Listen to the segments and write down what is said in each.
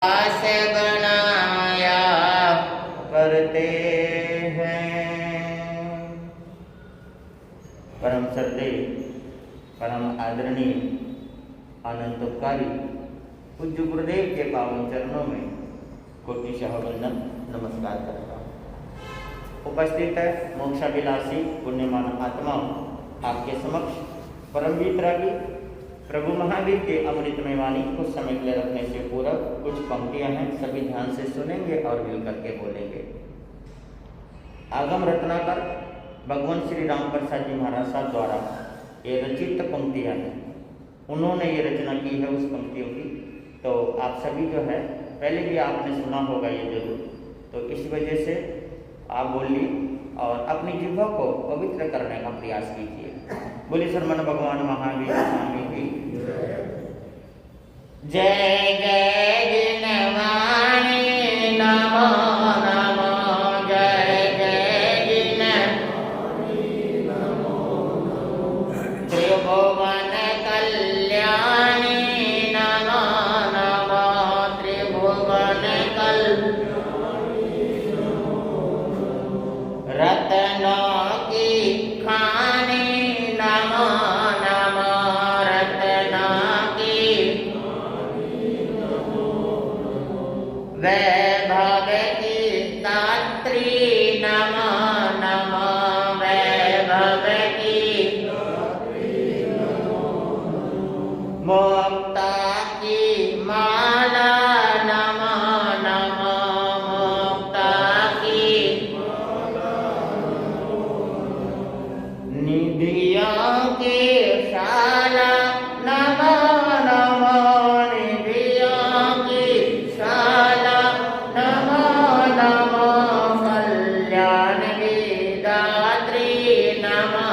दास बनाया करते हैं। परम श्रद्धेय, परम आदरणीय, अनंतोपकारी पूज्य गुरुदेव के पावन चरणों में कोटिशः वंदन नमस्कार करता हूँ। उपस्थित है मोक्षाभिलाषी पुण्यमान आत्माओं, आपके समक्ष परम वीतरागी प्रभु महावीर के अमृतमय वाणी कुछ समय के लिए रखने से पूर्व कुछ पंक्तियां हैं, सभी ध्यान से सुनेंगे और मिल करके बोलेंगे। आगम रत्नाकर भगवान श्री राम प्रसाद जी महाराज साहब द्वारा ये रचित पंक्तियां हैं, उन्होंने ये रचना की है उस पंक्तियों की। तो आप सभी जो है पहले भी आपने सुना होगा ये जरूर, तो इस वजह से आप बोलिए और अपनी जिह्वा को पवित्र करने का प्रयास कीजिए। बोलिए शर्मन भगवान महावीर स्वामी की जय जय जिनवाणी नमो नमो, जय जय जिनवाणी नमो नमो, त्रिभुवन कल्याणी नमो नमो, त्रिभुवन कल्याणी नमो नमो, रत्नों की खानी नमो नमो, रत्नों की वैभव की दात्री नमो नमो, वैभव की मुक्ता की माला नमो नमो, मुक्ता की निधियों की शाला नमो नमो, निधियों की शाला नमो नमो, कल्याण विदात्री नमो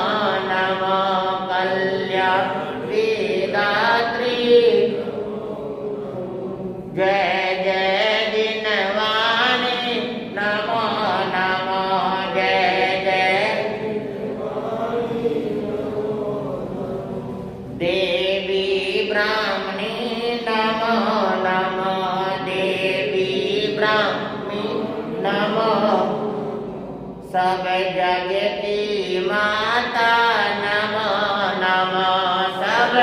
नमो, कल्याण विदात्री जय जय जिनवाणी नमो नमो, जय जय देवी ब्राह्मणी नमो नमो, देवी ब्राह्मणी नमो, सब जग की माता नमो नमो, सब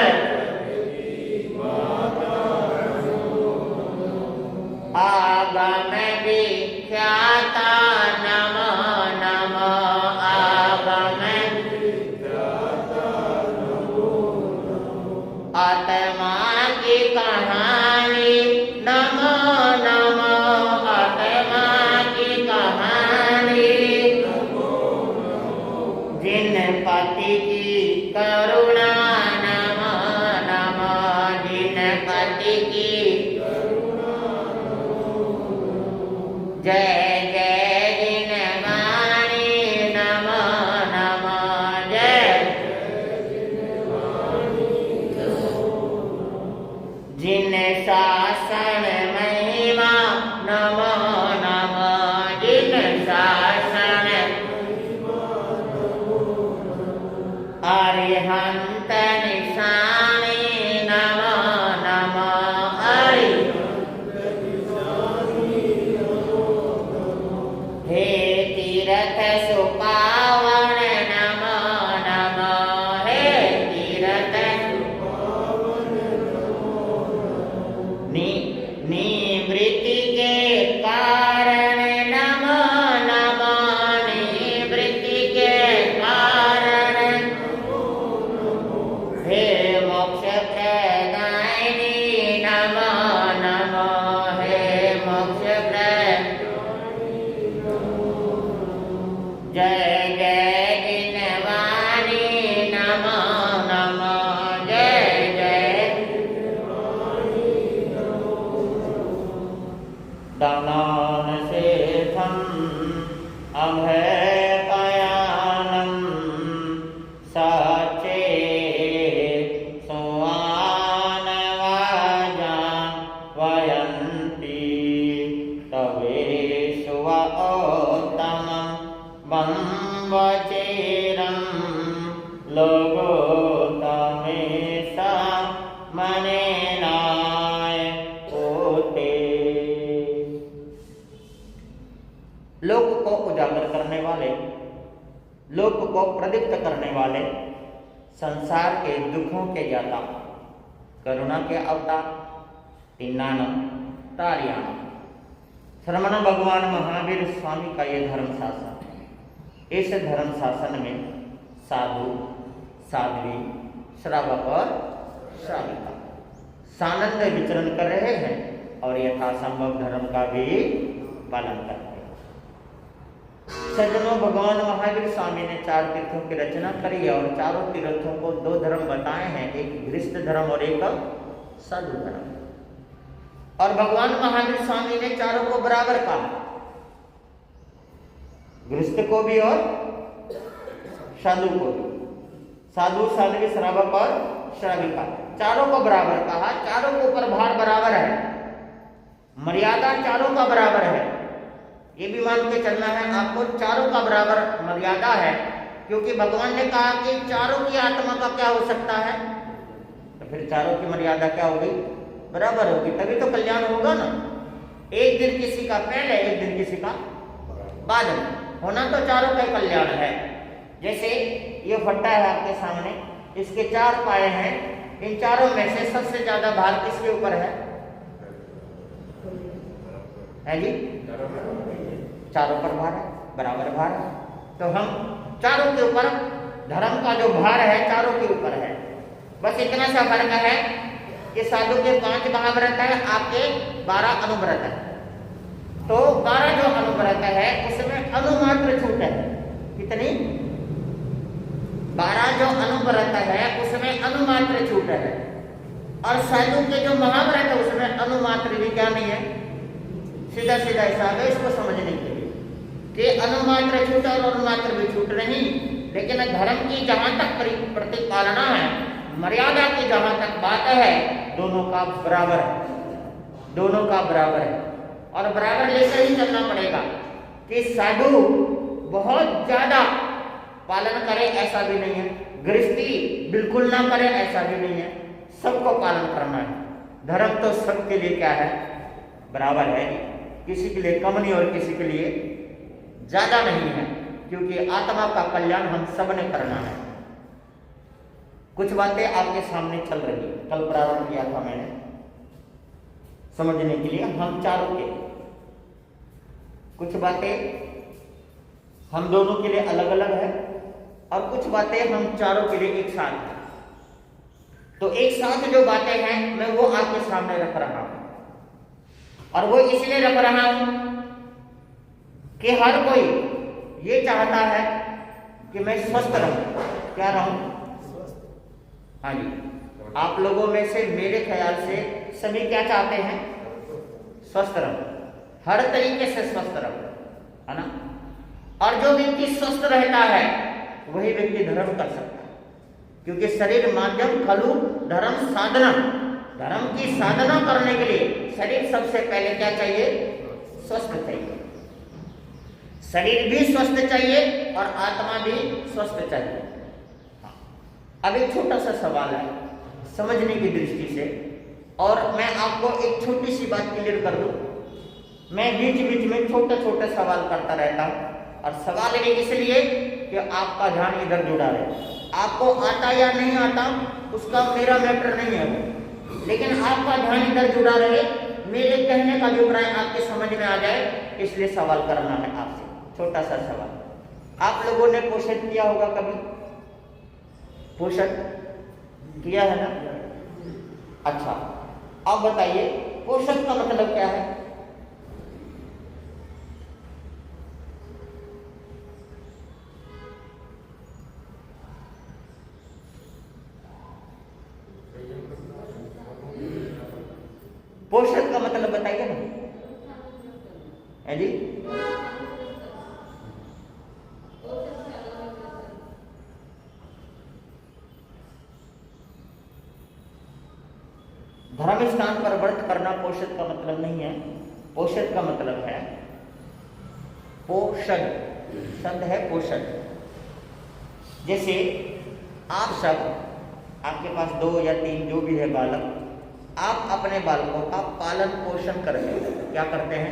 आगम विख्याता नमो नमो, आगम आत्मा की कहानी नमो नमो, आत्मा की कहानी जिन पति की करुणा नमो नमो, जिन पति की जय जय जिनवाणी नमो नमो, जय जिन शासन महिमा नमो नमो, जिन शासन अरिहंत निशानी नमो नमो, हे तीरथ सुपावन नमो नमो, हे तीरथ निवृत्ति के कारण नमो नमो, निवृत्ति के कारण हे मोक्ष प्रदायिनी नमो नमो, हे मोक्ष जय जय जिनवाणी नमो नमो, जय जय दानान शेषम अभय कयानम साचे सुवान वाजान वयंती तवेषु उत्तमं बंवचेरं लोगोतमेषा मनेनाय ओते लोक को उजागर करने वाले, लोक को प्रदीप्त करने वाले, संसार के दुखों के ज्ञाता, करुणा के अवतार, तीनानम तारियाणम, श्रमण भगवान महावीर स्वामी का ये धर्म शासन। इस धर्म शासन में साधु, साध्वी, श्रावक और श्राविका सानंद विचरण कर रहे हैं और यथासंभव धर्म का भी पालन करते हैं। सज्जनों, भगवान महावीर स्वामी ने 4 तीर्थों की रचना करी है और चारों तीर्थों को 2 धर्म बताए हैं, एक गृहस्थ धर्म और एक साधु धर्म। और भगवान महावीर स्वामी ने चारों को बराबर कहा, गृहस्थ को भी और साधु को भी। साधु, साध्वी, श्रावक और श्राविका चारों को बराबर कहा। चारों के ऊपर भार बराबर है, मर्यादा चारों का बराबर है। ये भी मान के चलना है आपको, चारों का बराबर मर्यादा है, क्योंकि भगवान ने कहा कि चारों की आत्मा का क्या हो सकता है, तो फिर चारों की मर्यादा क्या होगी, बराबर होगी, तभी तो कल्याण होगा ना। एक दिन किसी का पहले, एक दिन किसी का बाद होना, तो चारों का कल्याण है। जैसे ये फट्टा है आपके सामने, इसके 4 पाए हैं, इन चारों में से सबसे ज्यादा भार किसके ऊपर है जी? चारों पर भार है, बराबर भार है। तो हम चारों के ऊपर, धर्म का जो भार है चारों के ऊपर है। बस इतना सा फर्क है कि साधु के 5 महाव्रत है, आपके 12 अनुव्रत है। तो 12 जो अनुव्रत है उसमें अनुमात्र छूट है। कितनी? 12 जो अनुव्रत है उसमें अनुमात्र छूट है। और साधु के जो महाव्रत है उसमें अनुमात्र भी क्या नहीं है, सीधा सीधा हिसाब है इसको समझने के लिए कि अनुमात्र छूट और अनुमात्र भी छूट नहीं। लेकिन धर्म की जहां तक प्रतिपालना है, मर्यादा की जहां तक बात है, दोनों का बराबर है, दोनों का बराबर है। और बराबर लेकर ही चलना पड़ेगा कि साधु बहुत ज्यादा पालन करे ऐसा भी नहीं है, गृहस्थी बिल्कुल ना करे ऐसा भी नहीं है, सबको पालन करना है। धर्म तो सबके लिए क्या है, बराबर है, किसी के लिए कम नहीं और किसी के लिए ज्यादा नहीं है, क्योंकि आत्मा का कल्याण हम सब ने करना है। कुछ बातें आपके सामने चल रही है, कल प्रारंभ किया था मैंने समझने के लिए। हम चारों के कुछ बातें हम दोनों के लिए अलग अलग है और कुछ बातें हम चारों के लिए एक साथ है। तो एक साथ जो बातें हैं मैं वो आपके सामने रख रहा हूं, और वो इसलिए रख रहा हूं कि हर कोई ये चाहता है कि मैं स्वस्थ रहूं। क्या रहूं? हाँ जी, आप लोगों में से मेरे ख्याल से सभी क्या चाहते हैं? स्वस्थ रहो, हर तरीके से स्वस्थ रहो, है ना। और जो व्यक्ति स्वस्थ रहता है वही व्यक्ति धर्म कर सकता है, क्योंकि शरीर माध्यम खलु धर्म साधना। धर्म की साधना करने के लिए शरीर सबसे पहले क्या चाहिए? स्वस्थ चाहिए। शरीर भी स्वस्थ चाहिए और आत्मा भी स्वस्थ चाहिए। अब एक छोटा सा सवाल है समझने की दृष्टि से, और मैं आपको एक छोटी सी बात क्लियर कर दूं। मैं बीच बीच में छोटे छोटे सवाल करता रहता हूं, और सवाल ये इसलिए कि आपका ध्यान इधर जुड़ा रहे। आपको आता या नहीं आता उसका मेरा मैटर नहीं है, लेकिन आपका ध्यान इधर जुड़ा रहे, मेरे कहने का अभिप्राय आपके समझ में आ जाए, इसलिए सवाल करना है आपसे। छोटा सा सवाल, आप लोगों ने पोषण किया होगा कभी? पोषण किया है ना? अच्छा, अब बताइए पोषण का मतलब क्या है? पोषण का मतलब बताइए ना, है जी? धर्म स्थान पर व्रत करना पोषण का मतलब नहीं है। पोषण का मतलब है पोषण, शब्द है पोषण। जैसे आप सब, आपके पास 2 या 3 जो भी है बालक, आप अपने बालकों का पालन पोषण करते हैं। क्या करते हैं?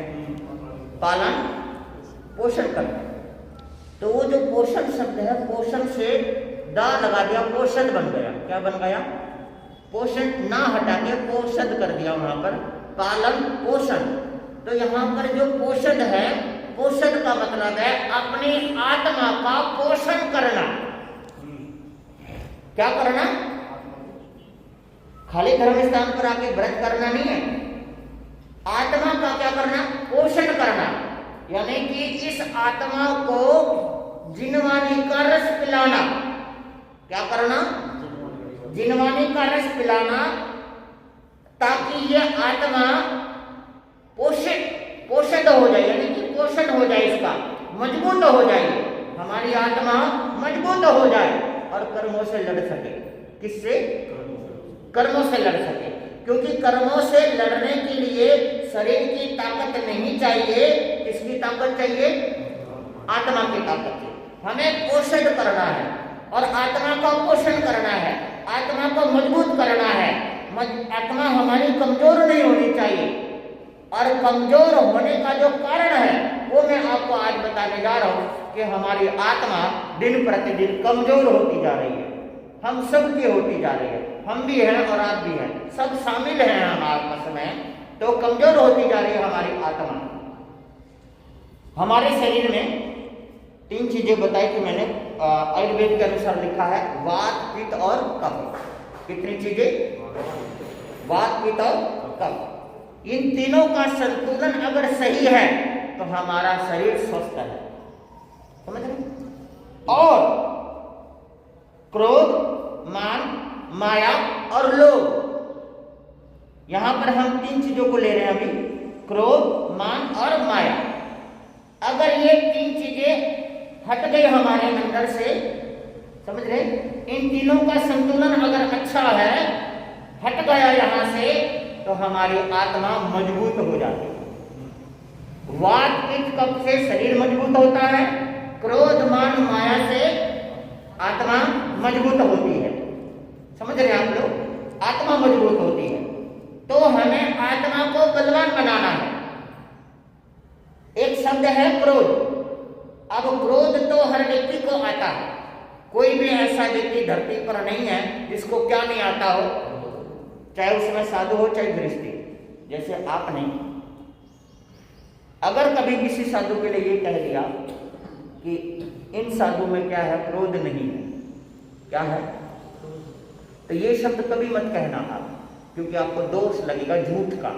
पालन पोषण करना। तो वो जो पोषण शब्द है, पोषण से दा लगा दिया, पोषद बन गया। क्या बन गया? पोषण ना हटा के पोषद कर दिया वहां पर, पालन पोषण। तो यहाँ पर जो पोषद है, पोषद का मतलब है अपनी आत्मा का पोषण करना। क्या करना? खाली धर्म स्थान पर आके व्रत करना नहीं है, आत्मा का क्या करना? पोषण करना। यानी कि इस आत्मा को जिनवानी का रस पिलाना। क्या करना? जिनवानी का रस पिलाना, ताकि ये आत्मा पोषित हो जाए, यानी कि पोषण हो जाए, इसका मजबूत हो जाए, हमारी आत्मा मजबूत हो जाए और कर्मों से लड़ सके। किससे? कर्मों से लड़ सके। क्योंकि कर्मों से लड़ने के लिए शरीर की ताकत नहीं चाहिए। किसकी ताकत चाहिए? आत्मा की ताकत चाहिए। हमें पोषण करना है और आत्मा का पोषण करना है, आत्मा को मजबूत करना है। आत्मा हमारी कमजोर नहीं होनी चाहिए, और कमजोर होने का जो कारण है वो मैं आपको आज बताने जा रहा हूं कि हमारी आत्मा दिन प्रतिदिन कमजोर होती जा रही है। हम सब की होती जा रही है, हम भी हैं और आप भी हैं, सब शामिल हैं हम आपस में। तो कमजोर होती जा रही है हमारी आत्मा। हमारे शरीर में 3 चीजें बताई कि मैंने, आयुर्वेद के अनुसार लिखा है, वात, पित्त और कफ। कितनी चीजें? वात, पित्त और कफ। इन तीनों का संतुलन अगर सही है तो हमारा शरीर स्वस्थ है। समझ रहे? और क्रोध, मान, माया और लोभ, यहां पर हम 3 चीजों को ले रहे हैं अभी, क्रोध, मान और माया। अगर ये 3 चीजें हट गई हमारे अंदर से, समझ रहे, इन तीनों का संतुलन अगर अच्छा है, हट गया यहां से, तो हमारी आत्मा मजबूत हो जाती है। वात, पित्त, कफ से शरीर मजबूत होता है, क्रोध, मान, माया से आत्मा मजबूत होती है। समझ रहे हैं आप लोग? आत्मा मजबूत होती है। तो हमें आत्मा को बलवान बनाना है। एक शब्द है क्रोध। अब क्रोध तो हर व्यक्ति को आता है, कोई भी ऐसा व्यक्ति धरती पर नहीं है जिसको क्या नहीं आता हो, चाहे उसमें साधु हो चाहे गृहस्थी। जैसे आप नहीं, अगर कभी किसी साधु के लिए ये कह दिया कि इन साधु में क्या है, क्रोध नहीं है, क्या है, तो ये शब्द कभी मत कहना आप, क्योंकि आपको दोष लगेगा झूठ का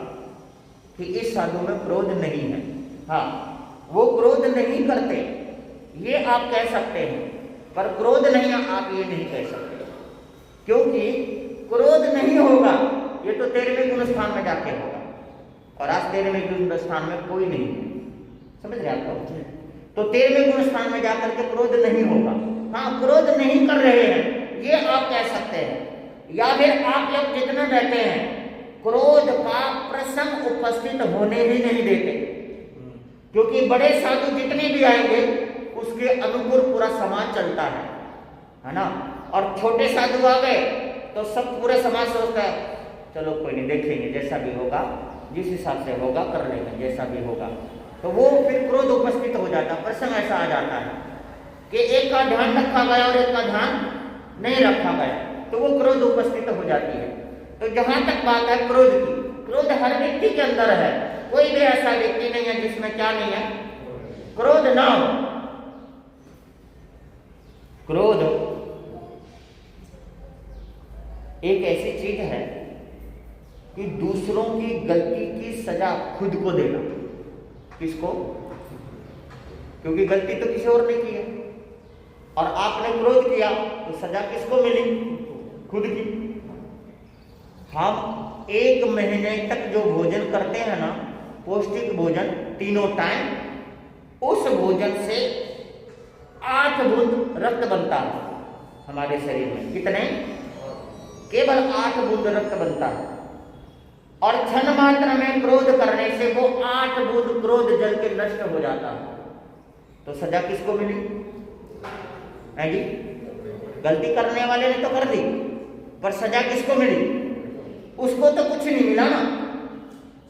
कि इस साधु में क्रोध नहीं है। हाँ, वो क्रोध नहीं करते ये आप कह सकते हैं, पर क्रोध नहीं आप ये नहीं कह सकते, क्योंकि क्रोध नहीं होगा ये तो 13वें गुण स्थान में जाके होगा, और आज 13वें गुण स्थान में कोई नहीं है। समझ रहे आप लोग? तो 13वें गुण स्थान में जाकर के क्रोध नहीं होगा। हाँ, क्रोध नहीं कर रहे हैं ये आप कह सकते हैं। या फिर आप लोग जितना रहते हैं क्रोध का प्रसंग उपस्थित होने ही नहीं देते, क्योंकि बड़े साधु जितने भी आएंगे उसके अनुकूल पूरा समाज चलता है ना। और छोटे साधु आ गए तो सब पूरा समाज सोचता है चलो कोई नहीं, देखेंगे जैसा भी होगा, जिस हिसाब से होगा कर लेंगे, जैसा भी होगा। तो वो फिर क्रोध उपस्थित हो जाता है। प्रसंग ऐसा आ जाता है कि एक का ध्यान रखा गया और एक का ध्यान नहीं रखा गया, तो वो क्रोध उपस्थित हो जाती है। तो जहां तक बात है क्रोध की, क्रोध हर व्यक्ति के अंदर है, कोई भी ऐसा व्यक्ति नहीं है जिसमें क्या नहीं है, क्रोध ना हो। क्रोध एक ऐसी चीज है कि दूसरों की गलती की सजा खुद को देना। किसको? क्योंकि गलती तो किसी और ने की है, और आपने क्रोध किया तो सजा किसको मिली? खुद की। हम 1 महीने तक जो भोजन करते हैं ना, पौष्टिक भोजन 3 टाइम, उस भोजन से 8 बूंद रक्त बनता है हमारे शरीर में। कितने? केवल 8 बूंद रक्त बनता है। और क्षण मात्र में क्रोध करने से वो 8 बूंद क्रोध जल के नष्ट हो जाता है। तो सजा किसको मिली? है जी? गलती करने वाले ने तो कर दी, पर सजा किसको मिली? उसको तो कुछ नहीं मिला ना,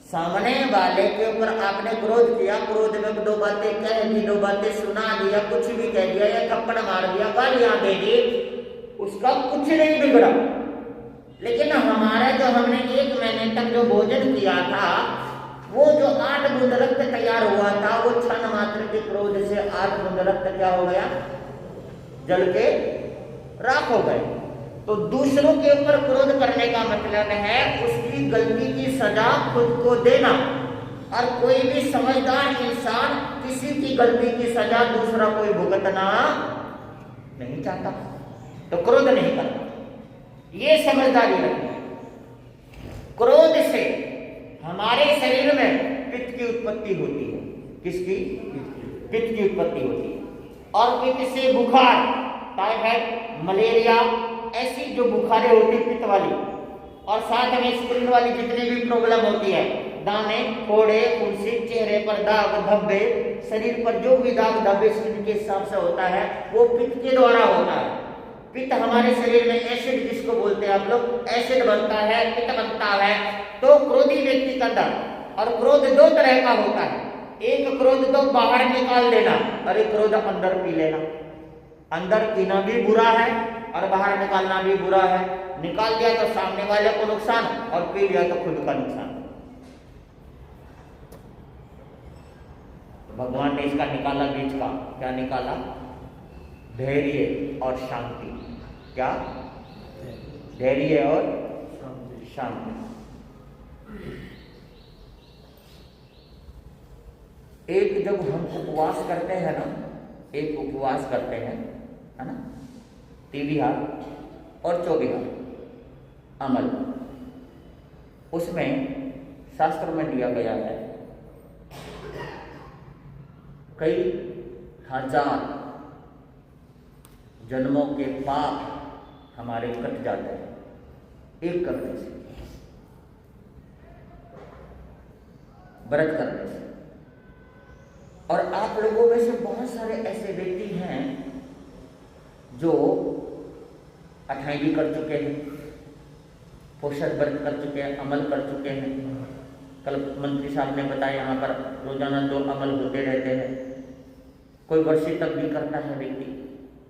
सामने वाले के ऊपर आपने क्रोध किया, क्रोध में दो बातें कह दी, दो बातें सुना दिया, कुछ भी कह दिया या थप्पड़ मार दिया, गालियां दे दी, उसका कुछ नहीं बिगड़ा। लेकिन हमारा जो हमने 1 महीने तक जो भोजन किया था, वो जो 8 बूंद रक्त तैयार हुआ था, वो क्षण मात्र के क्रोध से 8 बूंद रक्त क्या हो गया, जल के राख हो गए। तो दूसरों के ऊपर क्रोध करने का मतलब है उसकी गलती की सजा खुद को देना। और कोई भी समझदार इंसान किसी की गलती की सजा दूसरा कोई भुगतना नहीं चाहता, तो क्रोध नहीं करता। ये समझदारी रखनी। क्रोध से हमारे शरीर में पित्त की उत्पत्ति होती है। किसकी? पित्त की उत्पत्ति होती है। और पित्त से बुखार, टाइफाइड, मलेरिया, ऐसी जो बुखारें होती पित्त वाली, और साथ में स्किन वाली जितनी भी प्रॉब्लम होती है, दाने, फोड़े, फुंसी, चेहरे पर दाग धब्बे, शरीर पर जो भी दाग धब्बे स्किन के हिसाब से होता है, वो पित्त के द्वारा होता है। पित्त हमारे शरीर में एसिड, जिसको बोलते हैं आप लोग, एसिड बनता है, पित्त बनता है। तो क्रोधी व्यक्ति का अंदर, और क्रोध 2 तरह का होता है। एक क्रोध तो बाहर निकाल देना, और एक क्रोध अंदर पी लेना। अंदर पीना भी बुरा है और बाहर निकालना भी बुरा है। निकाल दिया तो सामने वाले को नुकसान, और पी लिया तो खुद का नुकसान। भगवान ने इसका निकाला बीच का, क्या निकाला? धैर्य और शांति। क्या? धैर्य और शांति। एक जब हम उपवास करते हैं ना, एक उपवास करते हैं, है ना, 23 हाथ और 24 हाथ अमल, उसमें शास्त्र में दिया गया है कई हजार जन्मों के पाप हमारे कट जाते हैं एक करने से, व्रत करने से। और आप लोगों में से बहुत सारे ऐसे व्यक्ति हैं जो 28 भी कर चुके हैं, पोषण व्रत कर चुके हैं, अमल कर चुके हैं। कल मंत्री साहब ने बताया यहाँ पर रोजाना 2 अमल होते रहते हैं। कोई वर्षों तक भी करता है व्यक्ति,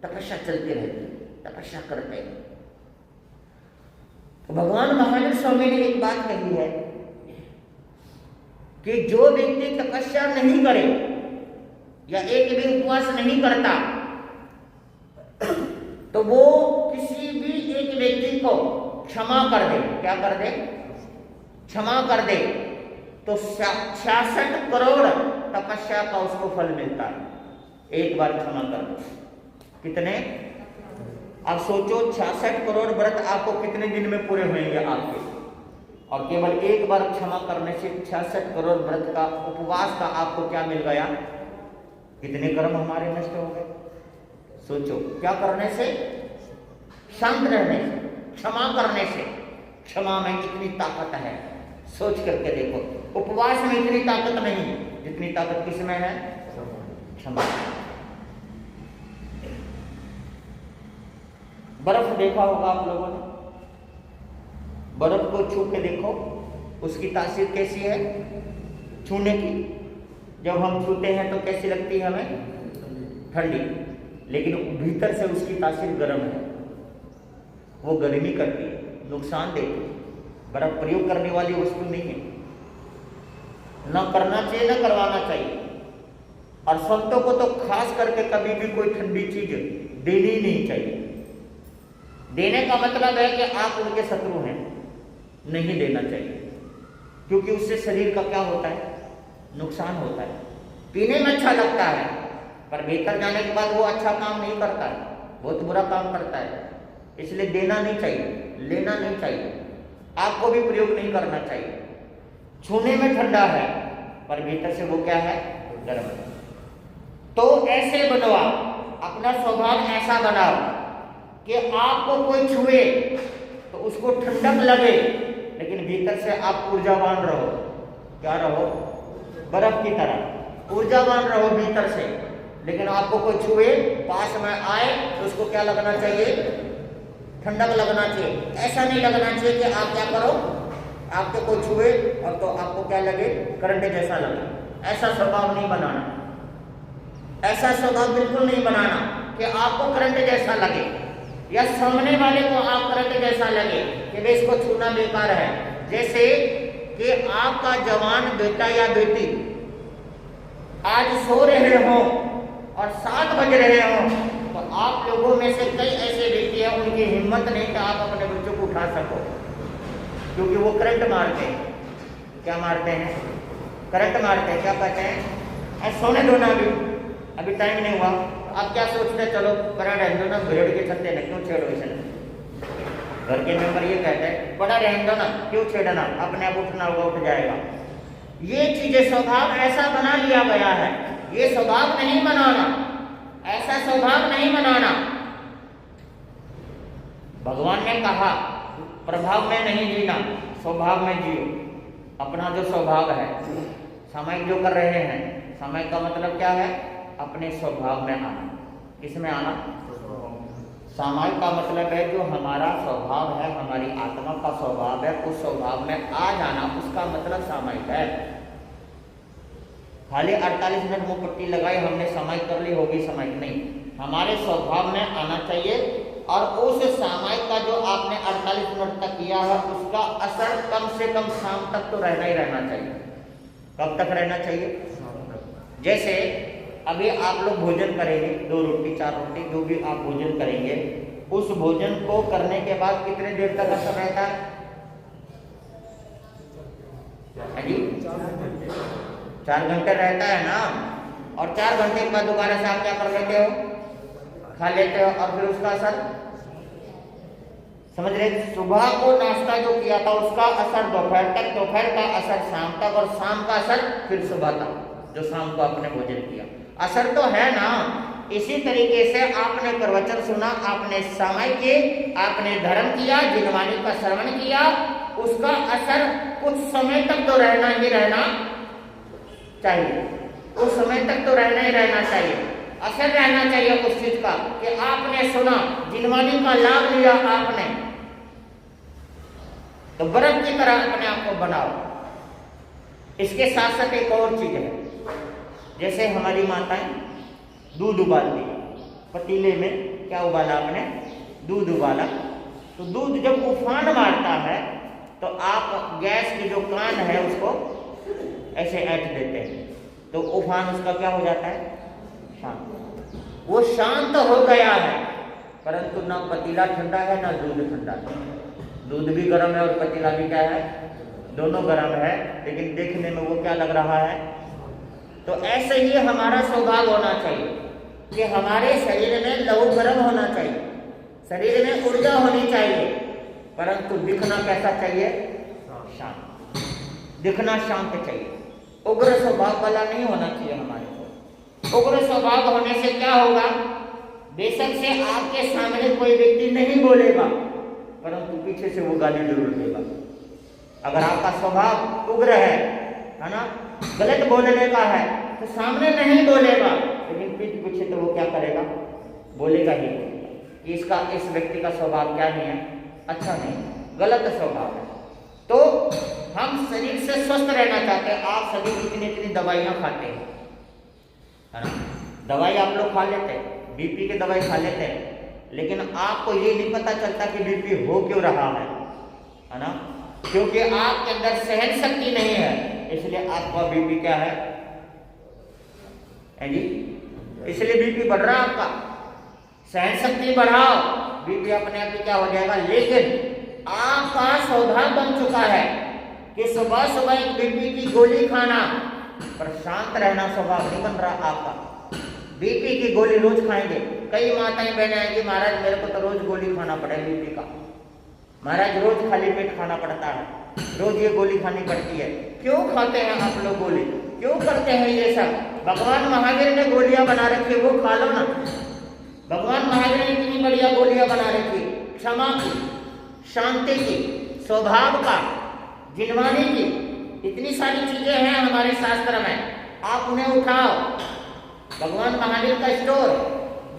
तपस्या चलती रहती है, तपस्या करते हैं। तो भगवान महावीर स्वामी ने एक बात कही है कि जो व्यक्ति तपस्या नहीं करे या एक भी उपवास नहीं करता, तो वो किसी भी एक व्यक्ति को क्षमा कर दे। क्या कर दे? क्षमा कर दे, तो 66 करोड़ तपस्या का उसको फल मिलता है। एक बार क्षमा कर दो। कितने? अब सोचो 66 करोड़ व्रत आपको कितने दिन में पूरे होंगे आपके, और केवल एक बार क्षमा करने से 66 करोड़ व्रत का, उपवास का आपको क्या मिल गया? कितने कर्म हमारे नष्ट हो गए। सोचो, क्या करने से? शांत रहने से, क्षमा करने से। क्षमा में इतनी ताकत है, सोच करके देखो। उपवास में इतनी ताकत नहीं जितनी ताकत किसमें है? क्षमा। बर्फ देखा होगा आप लोगों ने, बर्फ को छू के देखो, उसकी तासीर कैसी है छूने की। जब हम छूते हैं तो कैसी लगती है हमें? ठंडी, लेकिन भीतर से उसकी तासीर गर्म है, वो गर्मी करती है, नुकसान देती है। बर्फ प्रयोग करने वाली वस्तु नहीं है, न करना चाहिए न करवाना चाहिए। और संतों को तो खास करके कभी भी कोई ठंडी चीज देनी ही नहीं चाहिए। देने का मतलब है कि आप उनके शत्रु हैं, नहीं देना चाहिए, क्योंकि उससे शरीर का क्या होता है? नुकसान होता है। पीने में अच्छा लगता है, पर भीतर जाने के बाद वो अच्छा काम नहीं करता है, बहुत बुरा काम करता है। इसलिए देना नहीं चाहिए, लेना नहीं चाहिए, आपको भी प्रयोग नहीं करना चाहिए। छूने में ठंडा है, पर भीतर से वो क्या है? गर्म है। तो ऐसे बनवा, अपना स्वभाव ऐसा बनाओ कि आपको कोई छुए तो उसको ठंडक लगे, लेकिन भीतर से आप ऊर्जावान रहो। क्या रहो? बर्फ की तरह ऊर्जावान रहो भीतर से। लेकिन आपको कोई छुए, पास में आए, तो उसको क्या लगना चाहिए? ठंडक लगना चाहिए। ऐसा नहीं लगना चाहिए कि आप क्या करो? आपको कोई छुए और तो आपको क्या लगे, करंट जैसा लगे। ऐसा स्वभाव नहीं बनाना, ऐसा स्वभाव बिल्कुल नहीं बनाना कि आपको करंट जैसा लगे या सामने वाले को आप करंट जैसा लगे कि वे इसको छूना बेकार है। जैसे कि आपका जवान बेटा या बेटी आज सो रहे हो और 7 बज रहे हो, तो आप लोगों में से कई ऐसे व्यक्ति हैं उनकी हिम्मत नहीं कि आप अपने बच्चों को उठा सको, क्योंकि वो करंट मारते हैं। क्या मारते हैं? करंट मारते हैं। क्या कहते हैं? सोने दो ना, अभी टाइम नहीं हुआ। आप क्या सोचते हैं, चलो पड़ा रहने दो ना, भेड़ के छत्ते न क्यों छेड़ो इसे। घर के मेंबर ये कहते हैं पड़ा रहने दो ना, क्यों छेड़ना, अपने आप उठना होगा, उठ जाएगा। ये चीजें स्वभाव ऐसा बना लिया गया है, ये स्वभाव नहीं बनाना, ऐसा स्वभाव नहीं बनाना। भगवान ने कहा प्रभाव में नहीं जीना, स्वभाव में जियो। अपना जो स्वभाव है, सामायिक जो कर रहे हैं, सामायिक का मतलब क्या है? अपने स्वभाव में आना। किसमें आना? सामायिक का मतलब है जो हमारा स्वभाव है, हमारी आत्मा का स्वभाव है, उस स्वभाव में आ जाना, उसका मतलब सामायिक है। खाली 48 मिनट मुंह पट्टी लगाई, हमने सामायिक कर ली, होगी सामायिक नहीं। हमारे स्वभाव में आना चाहिए और उस सामायिक का जो आपने 48 मिनट तक किया है उसका असर कम से कम शाम तक तो रहना ही रहना चाहिए। कब तक रहना चाहिए? जैसे अभी आप लोग भोजन करेंगे, 2 रोटी 4 रोटी जो भी आप भोजन करेंगे, उस भोजन को करने के बाद कितने देर तक असर रहता है? जी 4 घंटे रहता है ना। और 4 घंटे के बाद दोबारा से आप क्या कर लेते हो? खा लेते हो। और फिर उसका असर समझ रहे? सुबह को नाश्ता जो किया था उसका असर दोपहर तक, दोपहर का असर शाम तक, और शाम का असर फिर सुबह तक, जो शाम को आपने भोजन किया। असर तो है ना। इसी तरीके से आपने प्रवचन सुना, आपने समय किए, आपने धर्म किया, जिनवाणी का श्रवण किया, उसका असर कुछ समय तक तो रहना ही रहना चाहिए। उस समय तक तो रहना ही रहना चाहिए, असर रहना चाहिए उस चीज का कि आपने सुना, जिनवाणी का लाभ लिया आपने, तो बर्फ की तरह अपने आप को बनाओ। इसके साथ साथ एक और चीज है, जैसे हमारी माताएं दूध उबालती, पतीले में क्या उबाला आपने? दूध उबाला। तो दूध जब उफान मारता है तो आप गैस के जो कान है उसको ऐसे ऐंठ देते हैं, तो उफान उसका क्या हो जाता है? शांत। वो शांत हो गया है, परंतु ना पतीला ठंडा है ना दूध ठंडा है। दूध भी गर्म है और पतीला भी क्या है? दोनों गर्म है, लेकिन देखने में वो क्या लग रहा है? तो ऐसे ही हमारा स्वभाव होना चाहिए कि हमारे शरीर में लहू गर्म होना चाहिए, शरीर में ऊर्जा होनी चाहिए, परंतु दिखना कैसा चाहिए? शांत। दिखना शांत चाहिए, उग्र स्वभाव वाला नहीं होना चाहिए हमारे को। उग्र स्वभाव होने से क्या होगा? बेशक से आपके सामने कोई व्यक्ति नहीं बोलेगा, परंतु पीछे से वो गाली जरूर देगा। अगर आपका स्वभाव उग्र है ना, गलत बोलने का है, तो सामने नहीं बोलेगा, लेकिन पीठ पीछे तो वो क्या करेगा? बोलेगा ही कि इसका, इस व्यक्ति का स्वभाव क्या नहीं है? अच्छा नहीं, गलत स्वभाव है। तो हम शरीर से स्वस्थ रहना चाहते हैं। आप सभी इतनी इतनी दवाइयां खाते हैं, है ना? दवाई आप लोग खा लेते हैं, बीपी की दवाई खा लेते हैं, लेकिन आपको ये नहीं पता चलता कि बीपी हो क्यों रहा है ना? क्योंकि आपके अंदर सहन शक्ति नहीं है, इसलिए आपका बीपी क्या है जी? इसलिए बीपी बढ़ रहा है आपका। सहन शक्ति बढ़ाओ, बीपी अपने आप ही क्या हो जाएगा। लेकिन आपका स्वभाव बन चुका है कि सुबह सुबह एक बीपी की गोली खाना, पर शांत रहना स्वभाव नहीं बन रहा आपका। बीपी की गोली रोज खाएंगे। कई माताएं बहनें आएंगी, महाराज मेरे को तो रोज गोली खाना पड़े बीपी का, महाराज रोज खाली पेट खाना पड़ता है, रोज ये गोली खानी पड़ती है। क्यों खाते हैं आप लोग गोली? क्यों करते हैं ये सब? भगवान महावीर ने गोलियां बना रखी, वो खा लो ना। भगवान महावीर ने इतनी बढ़िया गोलियां बना रखी, क्षमा की, शांति की, स्वभाव का, जिनवाणी की, इतनी सारी चीजें हैं हमारे शास्त्र में। आप उन्हें उठाओ। भगवान महावीर का स्टोर,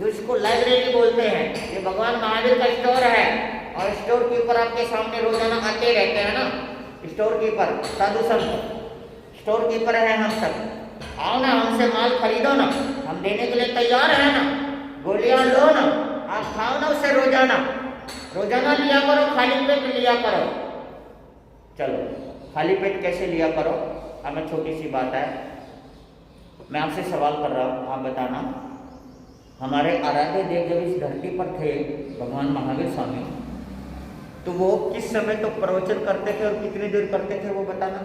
जो इसको लाइब्रेरी बोलते हैं, ये भगवान महावीर का स्टोर है, और स्टोर के ऊपर आपके सामने रोजाना आते रहते हैं ना, स्टोर कीपर, साधु संत, स्टोर कीपर है हम सब। आओ ना, हमसे माल खरीदो ना, हम देने के लिए तैयार है ना। गोलियां लो ना, आप खाओ ना उसे रोजाना, रोजाना लिया करो, खाली पेट लिया करो। चलो खाली पेट कैसे लिया करो? हमें छोटी सी बात है, मैं आपसे सवाल कर रहा हूँ, आप बताना। हमारे आराध्य देव जब इस धरती पर थे भगवान महावीर स्वामी, तो वो किस समय तो प्रवचन करते थे और कितनी देर करते थे वो बताना।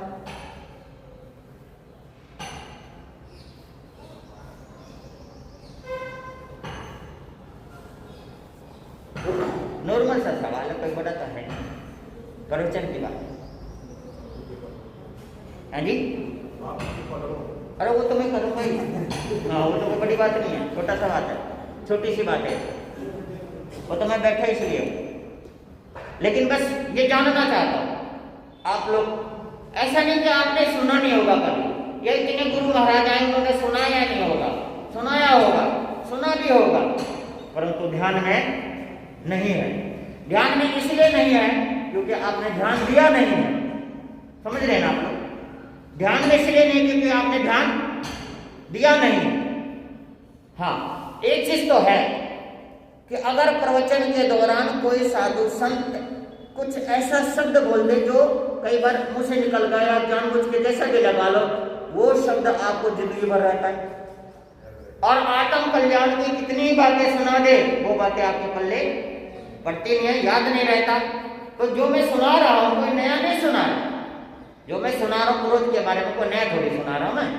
नॉर्मल सा सवाल है, कोई बड़ा तो है नहीं, प्रवचन की बात है जी। अरे वो तो मैं करूँगा ही, हाँ वो तो कोई बड़ी बात नहीं है, छोटा सा बात है, छोटी सी बात है, वो तो मैं बैठा इसलिए हूँ। लेकिन बस ये जानना चाहता हूँ आप लोग, ऐसा नहीं कि आपने सुना नहीं होगा कभी, ये इतने गुरु महाराज आए उन्होंने सुनाया नहीं होगा, सुनाया होगा, सुना भी होगा, परंतु ध्यान में नहीं है। ध्यान में इसलिए नहीं है क्योंकि आपने ध्यान दिया नहीं है, समझ रहे हैं ना आप लोग। ध्यान में इसलिए नहीं क्योंकि आपने ध्यान दिया नहीं। हाँ एक चीज तो है कि अगर प्रवचन के दौरान कोई साधु संत कुछ ऐसा शब्द बोल दे जो कई बार मुंह से निकल गया, जानबूझ के जैसा भी लगा लो, वो शब्द आपको जिंदगी भर रहता है। और आत्म कल्याण की कितनी बातें सुना दे, वो बातें आपके पल्ले पड़ती नहीं है, याद नहीं रहता। तो जो मैं सुना रहा हूं कोई नया नहीं सुना रहा, जो मैं सुना रहा हूँ क्रोध के बारे में कोई नया थोड़ी सुना रहा हूँ मैं,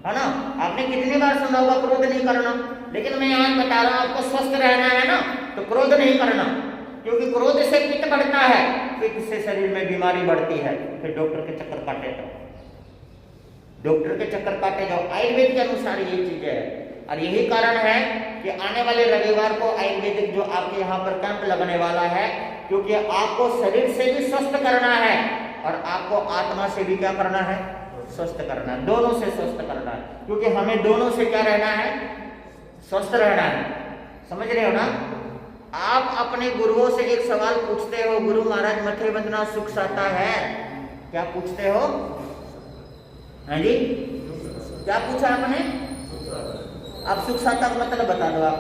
है ना। आपने कितनी बार सुना होगा क्रोध नहीं करना, लेकिन मैं यहाँ बता रहा हूँ आपको स्वस्थ रहना है ना, तो क्रोध नहीं करना, क्योंकि क्रोध से पित्त बढ़ता है, पित्त से शरीर में बीमारी बढ़ती है, फिर डॉक्टर के चक्कर काटे जाओ, डॉक्टर के चक्कर काटे जाओ। आयुर्वेद के अनुसार ये चीजें है, और यही कारण है कि आने वाले रविवार को आयुर्वेदिक जो आपके यहाँ पर कैंप लगने वाला है, क्योंकि आपको शरीर से भी स्वस्थ करना है और आपको आत्मा से भी क्या करना है, स्वस्थ करना है, दोनों से स्वस्थ करना है, क्योंकि हमें दोनों से क्या रहना है, स्वस्थ रहना है। समझ रहे हो ना। आप अपने गुरुओं से एक सवाल पूछते हो, गुरु महाराज मथे बंधना सुख साता है, क्या पूछते हो? हाँ जी, क्या पूछा आपने? आप सुख साता का मतलब बता दो आप।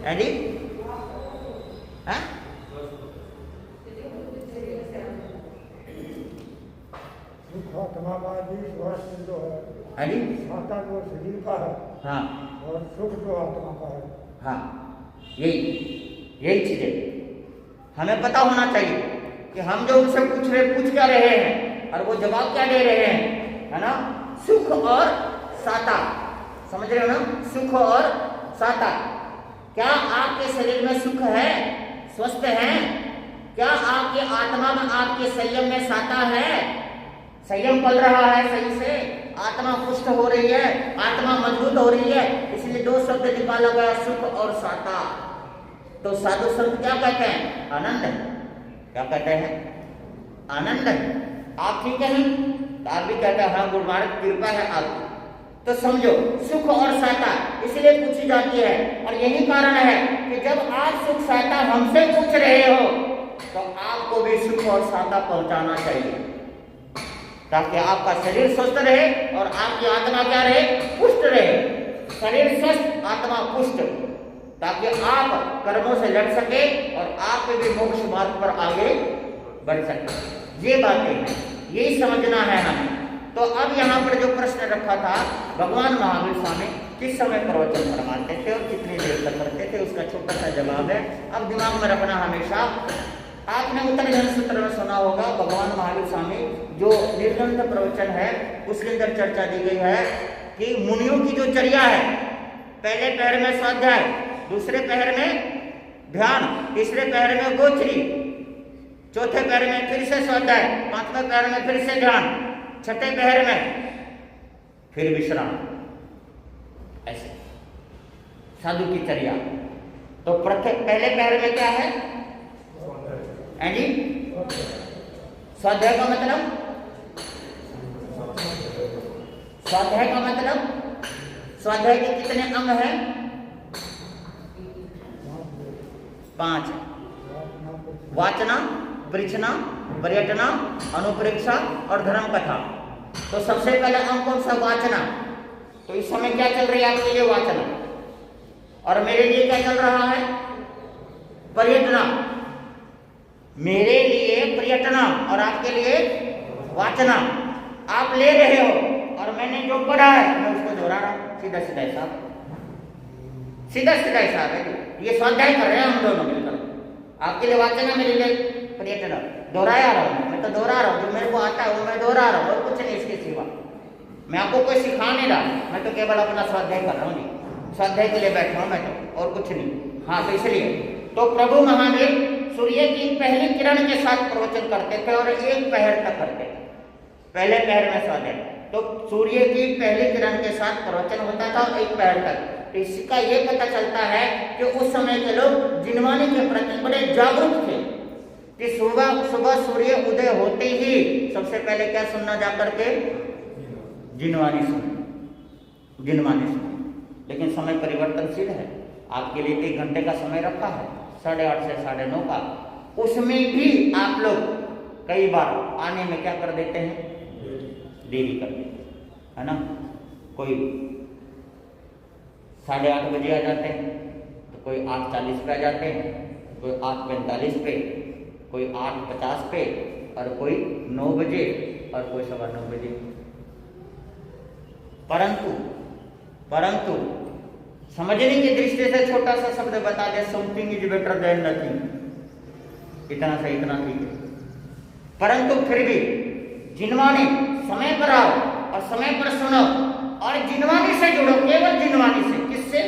है जी, हाँ आत्मा का भी स्वास्थ्य जो है, हाँ जी, साता जो शरीर का है, हाँ और सुख जो आत्मा का है। हाँ यही चीजें हमें पता होना चाहिए कि हम जो उनसे पूछ क्या रहे हैं और वो जवाब क्या दे रहे हैं, है ना। सुख और साता, समझ रहे हो ना, सुख और साता। क्या आपके शरीर में सुख है, स्वस्थ है? क्या आपकी आत्मा में, आपके संयम में साता है, संयम पल रहा है सही से, आत्मा पुष्ट हो रही है, आत्मा मजबूत हो रही है? इसलिए दो शब्द निकाला गया, सुख और साता। तो साधु संत क्या कहते हैं? आनंद। क्या कहते हैं? आनंद। आप ठीक है, तो आप भी कहते हैं हाँ गुरु महाराज कृपा है आपकी। तो समझो सुख और साता इसलिए पूछी जाती है, और यही कारण है कि जब आप सुख साता हमसे पूछ रहे हो तो आपको भी सुख और साता पहुंचाना चाहिए, ताकि आपका शरीर स्वस्थ रहे और आपकी आत्मा क्या रहे, पुष्ट रहे। शरीर स्वस्थ, आत्मा पुष्ट, ताकि आप कर्मों से लड़ सके और आप भी मोक्ष मार्ग पर आगे बढ़ सके। ये बातें हैं, यही समझना है हमें। तो अब यहाँ पर जो प्रश्न रखा था, भगवान महावीर स्वामी किस समय प्रवचन फरमाते थे और कितनी देर तक करते थे, उसका छोटा सा जवाब है। अब दिमाग में रखना हमेशा। आपने उत्तर जन सूत्र में सुना होगा, भगवान महावीर स्वामी जो निर्ग्रंथ प्रवचन है उसके अंदर चर्चा दी गई है कि मुनियों की जो चर्या है, पहले पहर में स्वाध्याय, दूसरे पहर में ध्यान, तीसरे पहर में गोचरी, चौथे पहर में फिर से स्वाध्याय, पांचवें पहर में फिर से ध्यान, छठे पहर में फिर विश्राम, ऐसे साधु की चर्या। तो पहले पहर में क्या है जी? स्वाध्याय का मतलब, स्वाध्याय का मतलब, स्वाध्याय के कितने अंग हैं? 5। वाचना परीक्षणा, पर्यटना, अनुप्रेक्षा और धर्म कथा। तो सबसे पहले अंक कौन सा? वाचना। तो इस समय क्या चल रही है आपके लिए? वाचना। और मेरे लिए क्या चल रहा है? पर्यटना। मेरे लिए पर्यटना और आपके लिए वाचना। आप ले रहे हो और मैंने जो पढ़ा है मैं उसको दोहरा रहा हूं। सीधा सीधा हिसाब, सीधा सीधा हिसाब है। ये स्वाध्याय कर रहे हैं हम दोनों मिलकर। आपके लिए वाचना, मेरे लिए पर्यटना। दोहराया रहा हूं, मैं तो दोहरा रहा हूं। जो मेरे को आता है वो मैं दोहरा रहा हूं और कुछ नहीं इसके सिवा। मैं आपको कोई सिखा नहीं रहा, मैं तो केवल अपना स्वाध्याय कर रहा हूँ जी। स्वाध्याय के लिए बैठा हूँ मैं तो, और कुछ नहीं। हाँ, तो इसलिए तो प्रभु महादेव सूर्य की पहली किरण के साथ प्रवचन करते थे और एक पहर तक करते थे। पहले पहर में स्वाध्याय, तो सूर्य की पहली किरण के साथ प्रवचन होता था और एक पहर तक। तो इसका ये पता चलता है कि उस समय के लोग जिनवानी के प्रति बड़े जागरूक थे कि सुबह सुबह सूर्य उदय होते ही सबसे पहले क्या सुनना जाकर के? जिनवानी सुन, जिनवानी सुन। लेकिन समय परिवर्तनशील है। आपके लिए 1 घंटे का समय रखा है, 8:30 से 9:30 का। उसमें भी आप लोग कई बार आने में क्या कर देते हैं? देरी कर देते हैं, है ना। कोई 8:30 बजे आ जाते हैं, तो कोई 8:40 पे आ जाते हैं, कोई 8:45 पे, कोई 8:50 पे, और कोई 9 बजे, और कोई 9:15 बजे। परंतु समझने की दृष्टि से छोटा सा शब्द बता दे, something is better than nothing. इतना सही, इतना ठीक है। परंतु फिर भी जिनवानी समय पर आओ और समय पर सुनो और जिनवानी से जुड़ो, केवल जिनवानी से। किससे?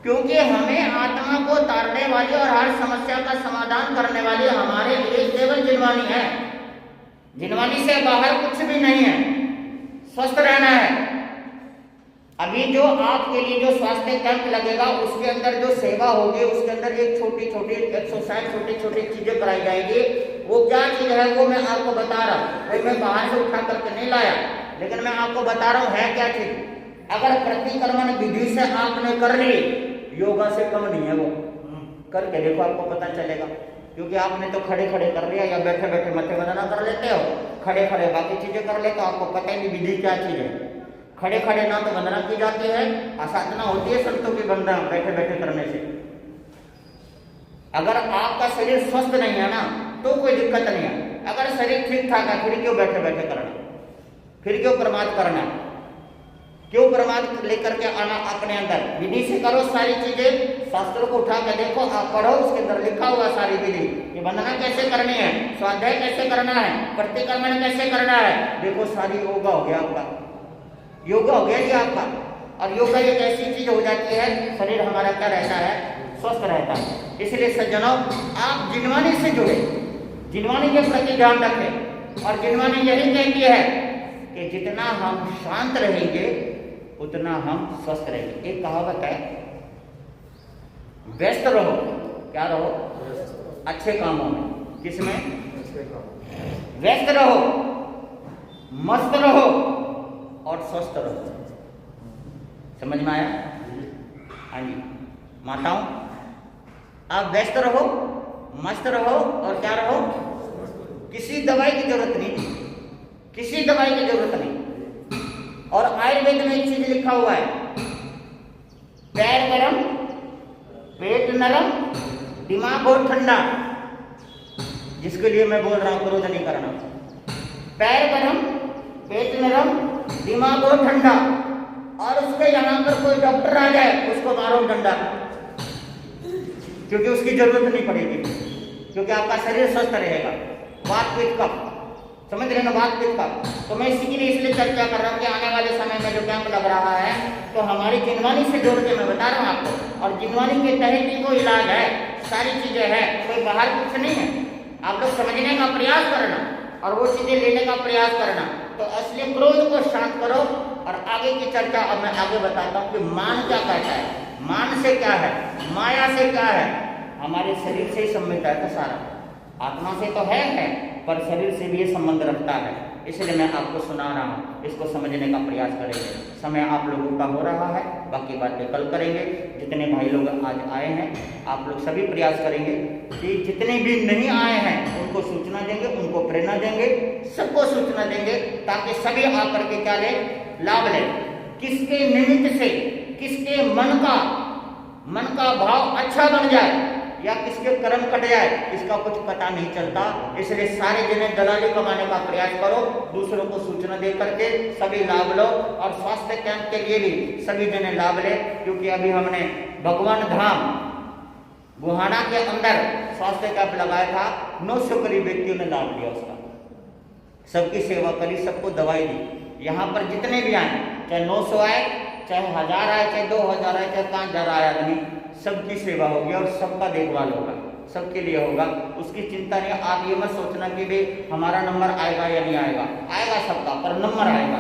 क्योंकि हमें आत्मा को तारने वाली और हर समस्या का समाधान करने वाली हमारे लिए केवल जिनवानी है। जिनवानी से बाहर कुछ भी नहीं है। स्वस्थ रहना है। अभी जो आपके लिए जो स्वास्थ्य कैंप लगेगा उसके अंदर जो सेवा होगी, उसके अंदर एक छोटी छोटी एक्सरसाइज, छोटी छोटी चीजें कराई जाएगी। वो क्या चीज है वो मैं आपको बता रहा हूँ। भाई मैं बाहर से उठा करके नहीं लाया, लेकिन मैं आपको बता रहा हूँ है क्या चीज। अगर प्रतिक्रमण विधि से आपने कर ली, योगा से कम नहीं है वो। करके देखो, आपको पता चलेगा। क्योंकि आपने तो खड़े खड़े कर लिया या बैठे बैठे मथे वंदना कर लेते हो, खड़े खड़े बाकी चीजें कर लेते हो, आपको पता ही नहीं विधि क्या चीज है। खड़े खड़े ना तो वंदना की जाती है, आसाधना होती है संतों की वंदना बैठे बैठे करने से। अगर आपका शरीर स्वस्थ नहीं है ना तो कोई दिक्कत नहीं है। अगर शरीर ठीक ठाक है फिर क्यों बैठे बैठे करना? फिर क्यों प्रमाद करना? क्यों प्रमाद लेकर के आना अपने अंदर? विधि से करो सारी चीजें। शास्त्रों को उठा के देखो, आप पढ़ो, उसके अंदर लिखा हुआ सारी विधि। ये वंदना कैसे करनी है, स्वाध्याय कैसे करना है, प्रतिक्रमण कैसे करना है। देखो सारी योगा हो गया आपका, योगा हो गया जी आपका। और योगा एक ऐसी चीज हो जाती है, शरीर हमारा क्या रहता है? स्वस्थ रहता है। इसलिए सज्जनों, आप जिनवानी से जुड़े, जिनवानी के प्रति ध्यान रखें। और जिनवानी यही कहती है कि जितना हम शांत रहेंगे उतना हम स्वस्थ रहेंगे। एक कहावत है, व्यस्त रहो, क्या रहो? अच्छे कामों में। किसमें? व्यस्त रहो, मस्त रहो और स्वस्थ रहो। समझ में आया? हाँ जी माताओं, आप व्यस्त रहो, मस्त रहो और क्या रहो? किसी दवाई की जरूरत नहीं, किसी दवाई की जरूरत नहीं। और आयुर्वेद में एक चीज लिखा हुआ है, पैर गरम, पेट नरम, दिमाग बहुत ठंडा। जिसके लिए मैं बोल रहा हूं क्रोध नहीं करना। पैर गरम, पेट नरम, दिमाग बहुत ठंडा। और उसके यहाँ पर कोई डॉक्टर आ जाए, उसको मारो डंडा, क्योंकि उसकी जरूरत नहीं पड़ेगी, क्योंकि आपका शरीर स्वस्थ रहेगा। वात पित्त कफ, समझ रहे ना? वात पित्त कफ। तो मैं इसी के लिए इसलिए चर्चा कर रहा हूँ कि आने वाले समय में जो कैंप लग रहा है तो हमारी जिनवानी से जोड़ के मैं बता रहा हूँ आपको। और जिनवानी के तहत ही वो इलाज है, सारी चीजें हैं, कोई बाहर कुछ नहीं है। आप लोग समझने का प्रयास करना और वो चीजें लेने का प्रयास करना। तो असली क्रोध को शांत करो। और आगे की चर्चा अब मैं आगे बताता हूँ कि मान क्या कहता है, मान से क्या है, माया से क्या है। हमारे शरीर से ही संबंध है तो सारा, आत्मा से तो है पर शरीर से भी ये संबंध रखता है। इसलिए मैं आपको सुना रहा हूँ, इसको समझने का प्रयास करेंगे। समय आप लोगों का हो रहा है, बाकी बातें कल करेंगे। जितने भाई लोग आज आए हैं आप लोग सभी प्रयास करेंगे कि जितने भी नहीं आए हैं उनको सूचना देंगे, उनको प्रेरणा देंगे, सबको सूचना देंगे, ताकि सभी आकर के क्या ले, लाभ ले। किसके निमित्त से किसके मन का भाव अच्छा बन जाए या किसके कर्म कट जाए, इसका कुछ पता नहीं चलता। इसलिए सारे जने दलाली कमाने का प्रयास करो, दूसरों को सूचना दे करके सभी लाभ लो। और स्वास्थ्य कैंप के लिए भी सभी जने लाभ ले, क्योंकि अभी हमने भगवान धाम बुहाना के अंदर स्वास्थ्य कैंप लगाया था। 900 करीब व्यक्तियों ने लाभ लिया उसका, सबकी सेवा करी, सबको दवाई दी। यहाँ पर जितने भी आए, चाहे 900 आए, चाहे 1000 आए, चाहे 2000 आए, चाहे 5000 आए आदमी, सबकी सेवा होगी और सबका देखभाल होगा, सबके लिए होगा। उसकी चिंता नहीं। आप ये मत सोचना कि भाई हमारा नंबर आएगा या नहीं आएगा, आएगा सबका, पर नंबर आएगा,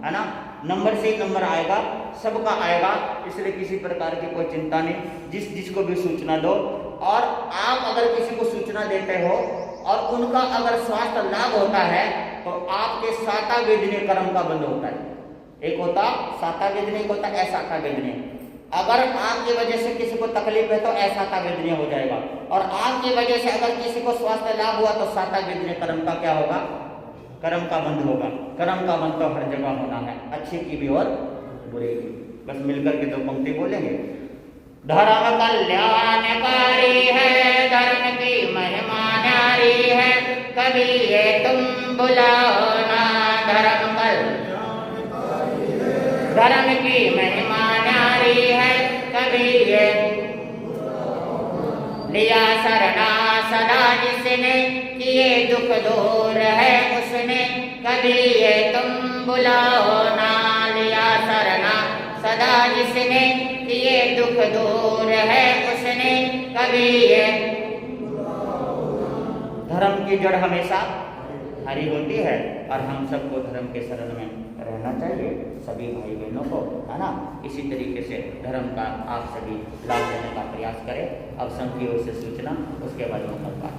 है ना, नंबर से ही नंबर आएगा, सबका आएगा। इसलिए किसी प्रकार की कोई चिंता नहीं, जिसको भी सूचना दो। और आप अगर किसी को सूचना देते हो और उनका अगर स्वास्थ्य लाभ होता है तो आपके साता वेदनीय कर्म का बंद होता है। एक होता साता वेदनीय, एक होता असाता वेदनीय। अगर आपकी वजह से किसी को तकलीफ है तो असाता वेदनीय हो जाएगा, और आपकी वजह से अगर किसी को स्वास्थ्य लाभ हुआ तो साता वेदनीय कर्म का क्या होगा, कर्म का बंद होगा। कर्म का बंद तो हर जगह होना है, अच्छे की भी और बुरे की। बस मिलकर के 2 पंक्ति बोलेंगे। धर्म कल्याणकारी है, धर्म की महिमा न्यारी है, कभी ये तुम बुलाओ ना। धर्म की महिमा न्यारी है, कभी ये लिया सरना सदा जिसने, किए दुख दूर है उसने, कभी ये तुम बुलाओ ना। लिया सरना सदा जिसने, किए दुख दूर है उसने, कभी ये। धर्म की जड़ हमेशा हरी होती है और हम सबको धर्म के शरण में रहना चाहिए, सभी भाई बहनों को, है ना। इसी तरीके से धर्म का आप सभी लाभ लेने का प्रयास करें। अब संघ की ओर से सूचना, उसके बाद में बात।